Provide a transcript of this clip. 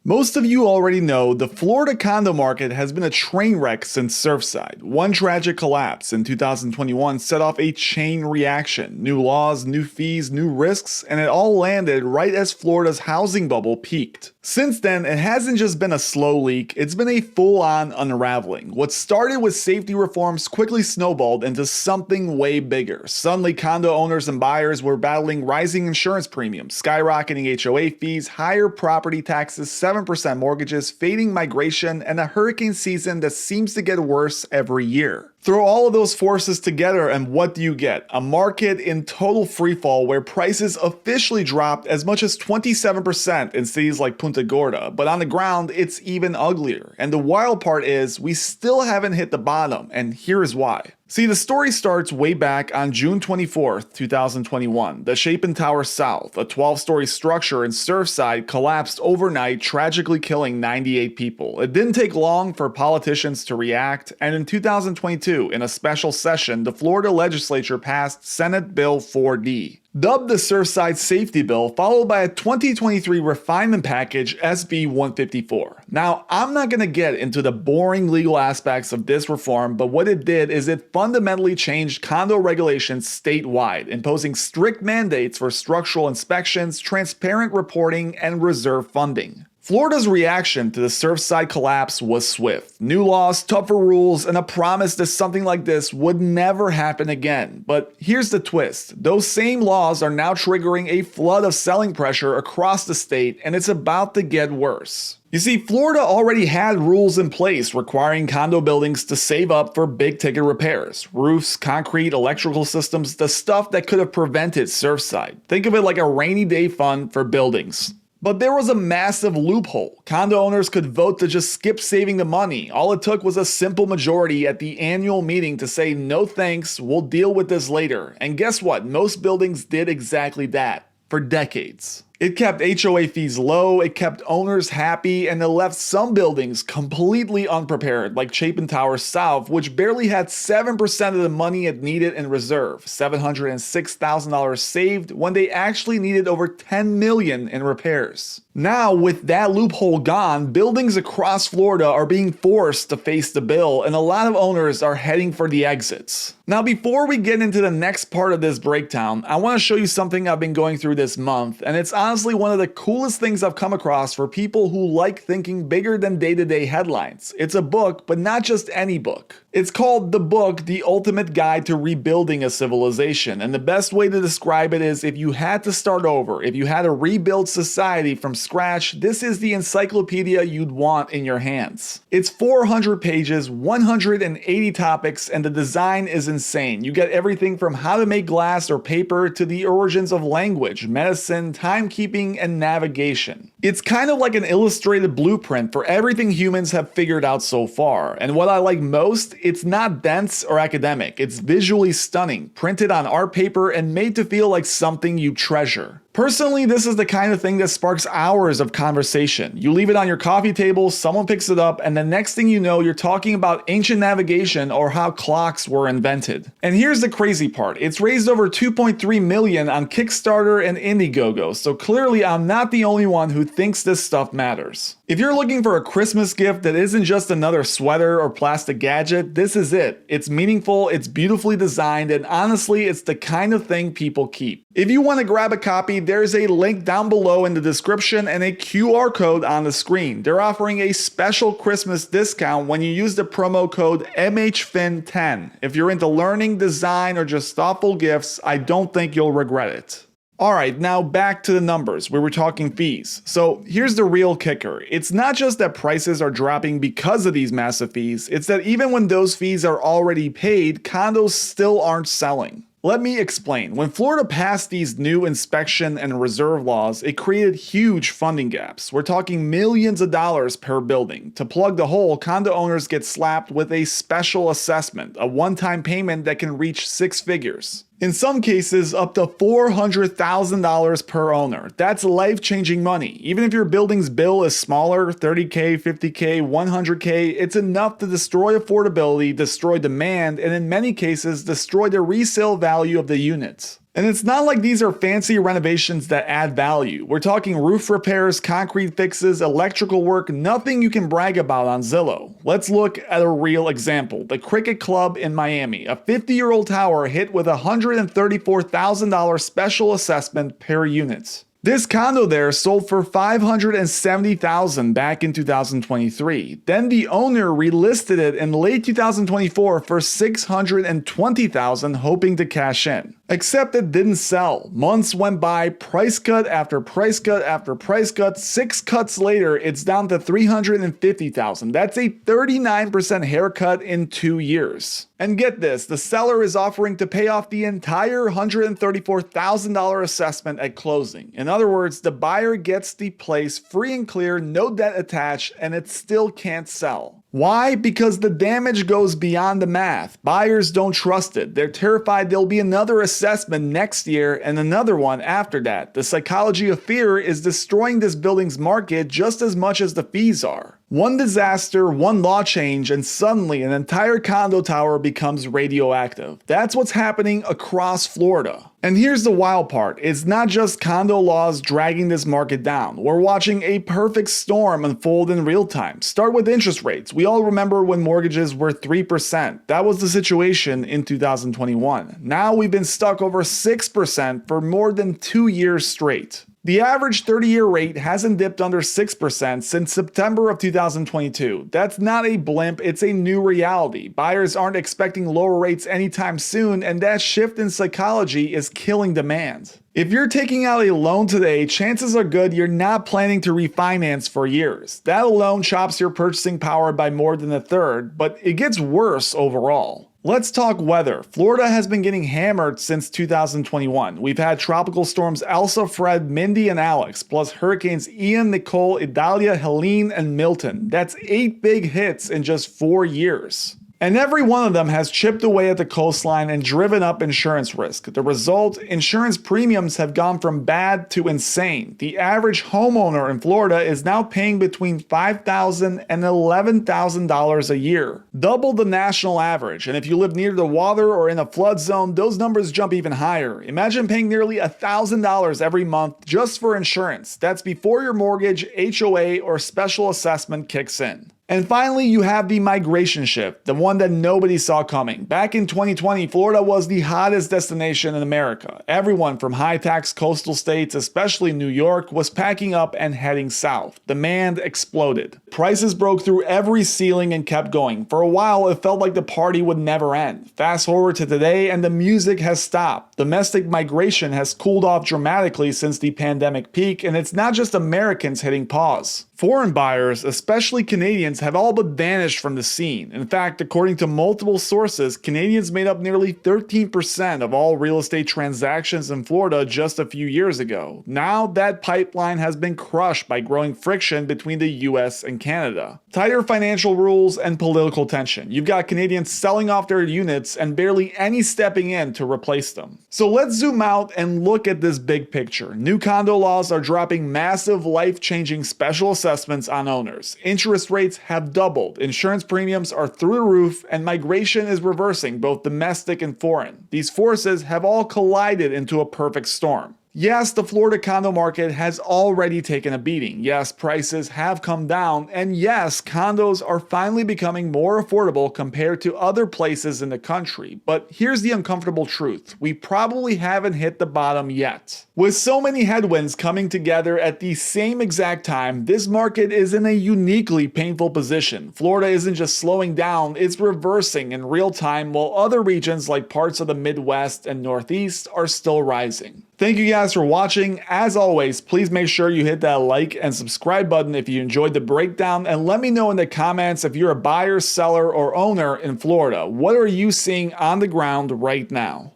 Most of you already know the Florida condo market has been a train wreck since Surfside. One tragic collapse in 2021 set off a chain reaction. New laws, new fees, new risks, and it all landed right as Florida's housing bubble peaked. Since then, it hasn't just been a slow leak, it's been a full-on unraveling. What started with safety reforms quickly snowballed into something way bigger. Suddenly, condo owners and buyers were battling rising insurance premiums, skyrocketing HOA fees, higher property taxes, 7% mortgages, fading migration, and a hurricane season that seems to get worse every year. Throw all of those forces together and what do you get? A market in total freefall where prices officially dropped as much as 27% in cities like Punta Gorda, but on the ground it's even uglier. And the wild part is we still haven't hit the bottom, and here is why. See, the story starts way back on June 24th, 2021. The Chapin Tower South, a 12-story structure in Surfside, collapsed overnight, tragically killing 98 people. It didn't take long for politicians to react, and in 2022, in a special session, the Florida legislature passed Senate Bill 4D. Dubbed the Surfside Safety Bill, followed by a 2023 refinement package, SB 154. Now, I'm not going to get into the boring legal aspects of this reform, but what it did is it fundamentally changed condo regulations statewide, imposing strict mandates for structural inspections, transparent reporting, and reserve funding. Florida's reaction to the Surfside collapse was swift. New laws, tougher rules, and a promise that something like this would never happen again. But here's the twist. Those same laws are now triggering a flood of selling pressure across the state, and it's about to get worse. You see, Florida already had rules in place requiring condo buildings to save up for big-ticket repairs. Roofs, concrete, electrical systems, the stuff that could have prevented Surfside. Think of it like a rainy day fund for buildings. But there was a massive loophole. Condo owners could vote to just skip saving the money. All it took was a simple majority at the annual meeting to say, no thanks, we'll deal with this later. And guess what? Most buildings did exactly that for decades. It kept HOA fees low, it kept owners happy, and it left some buildings completely unprepared, like Chapin Tower South, which barely had 7% of the money it needed in reserve, $706,000 saved when they actually needed over $10 million in repairs. Now, with that loophole gone, buildings across Florida are being forced to face the bill, and a lot of owners are heading for the exits. Now, before we get into the next part of this breakdown, I want to show you something I've been going through this month, and it's honestly one of the coolest things I've come across for people who like thinking bigger than day-to-day headlines. It's a book, but not just any book. It's called The Book, The Ultimate Guide to Rebuilding a Civilization, and the best way to describe it is if you had to start over, if you had to rebuild society from scratch, this is the encyclopedia you'd want in your hands. It's 400 pages, 180 topics, and the design is insane. You get everything from how to make glass or paper to the origins of language, medicine, timekeeping, and navigation. It's kind of like an illustrated blueprint for everything humans have figured out so far, and what I like most, it's not dense or academic, it's visually stunning, printed on art paper and made to feel like something you treasure. Personally, this is the kind of thing that sparks hours of conversation. You leave it on your coffee table, someone picks it up, and the next thing you know, you're talking about ancient navigation or how clocks were invented. And here's the crazy part. It's raised over $2.3 million on Kickstarter and Indiegogo, so clearly I'm not the only one who thinks this stuff matters. If you're looking for a Christmas gift that isn't just another sweater or plastic gadget, this is it. It's meaningful, it's beautifully designed, and honestly, it's the kind of thing people keep. If you want to grab a copy, there's a link down below in the description and a QR code on the screen. They're offering a special Christmas discount when you use the promo code MHFIN10. If you're into learning, design, or just thoughtful gifts, I don't think you'll regret it. Alright, now back to the numbers. We were talking fees. So here's the real kicker. It's not just that prices are dropping because of these massive fees, it's that even when those fees are already paid, condos still aren't selling. Let me explain. When Florida passed these new inspection and reserve laws, it created huge funding gaps. We're talking millions of dollars per building. To plug the hole, condo owners get slapped with a special assessment, a one-time payment that can reach 6 figures. In some cases, up to $400,000 per owner. That's life-changing money. Even if your building's bill is smaller, $30K, $50K, $100K, it's enough to destroy affordability, destroy demand, and in many cases, destroy the resale value of the units. And it's not like these are fancy renovations that add value. We're talking roof repairs, concrete fixes, electrical work, nothing you can brag about on Zillow. Let's look at a real example. The Cricket Club in Miami, a 50-year-old tower hit with a $134,000 special assessment per unit. This condo there sold for $570,000 back in 2023. Then the owner relisted it in late 2024 for $620,000, hoping to cash in. Except it didn't sell. Months went by, price cut after price cut after price cut. 6 cuts later, it's down to $350,000. That's a 39% haircut in 2 years. And get this, the seller is offering to pay off the entire $134,000 assessment at closing. In other words, the buyer gets the place free and clear, no debt attached, and it still can't sell. Why? Because the damage goes beyond the math. Buyers don't trust it. They're terrified there'll be another assessment next year and another one after that. The psychology of fear is destroying this building's market just as much as the fees are. One disaster, one law change, and suddenly an entire condo tower becomes radioactive. That's what's happening across Florida. And here's the wild part. It's not just condo laws dragging this market down. We're watching a perfect storm unfold in real time. Start with interest rates. We all remember when mortgages were 3%. That was the situation in 2021. Now we've been stuck over 6% for more than 2 years straight. The average 30-year rate hasn't dipped under 6% since September of 2022. That's not a blimp, it's a new reality. Buyers aren't expecting lower rates anytime soon, and that shift in psychology is killing demand. If you're taking out a loan today, chances are good you're not planning to refinance for years. That alone chops your purchasing power by more than a third, but it gets worse overall. Let's talk weather. Florida has been getting hammered since 2021. We've had tropical storms Elsa, Fred, Mindy, and Alex, plus hurricanes Ian, Nicole, Idalia, Helene, and Milton. That's 8 big hits in just 4 years. And every one of them has chipped away at the coastline and driven up insurance risk. The result, insurance premiums have gone from bad to insane. The average homeowner in Florida is now paying between $5,000 and $11,000 a year, double the national average. And if you live near the water or in a flood zone, those numbers jump even higher. Imagine paying nearly $1,000 every month just for insurance. That's before your mortgage, HOA, or special assessment kicks in. And finally, you have the migration shift, the one that nobody saw coming. Back in 2020, Florida was the hottest destination in America. Everyone from high-tax coastal states, especially New York, was packing up and heading south. Demand exploded. Prices broke through every ceiling and kept going. For a while, it felt like the party would never end. Fast forward to today, and the music has stopped. Domestic migration has cooled off dramatically since the pandemic peak, and it's not just Americans hitting pause. Foreign buyers, especially Canadians, have all but vanished from the scene. In fact, according to multiple sources, Canadians made up nearly 13% of all real estate transactions in Florida just a few years ago. Now that pipeline has been crushed by growing friction between the US and Canada. Tighter financial rules and political tension. You've got Canadians selling off their units and barely any stepping in to replace them. So let's zoom out and look at this big picture. New condo laws are dropping massive, life-changing special assessments on owners. Interest rates have doubled, insurance premiums are through the roof, and migration is reversing, both domestic and foreign. These forces have all collided into a perfect storm. Yes, the Florida condo market has already taken a beating. Yes, prices have come down. And yes, condos are finally becoming more affordable compared to other places in the country. But here's the uncomfortable truth. We probably haven't hit the bottom yet. With so many headwinds coming together at the same exact time, this market is in a uniquely painful position. Florida isn't just slowing down, it's reversing in real time, while other regions like parts of the Midwest and Northeast are still rising. Thank you guys for watching. As always, please make sure you hit that like and subscribe button if you enjoyed the breakdown, and let me know in the comments if you're a buyer, seller, or owner in Florida. What are you seeing on the ground right now?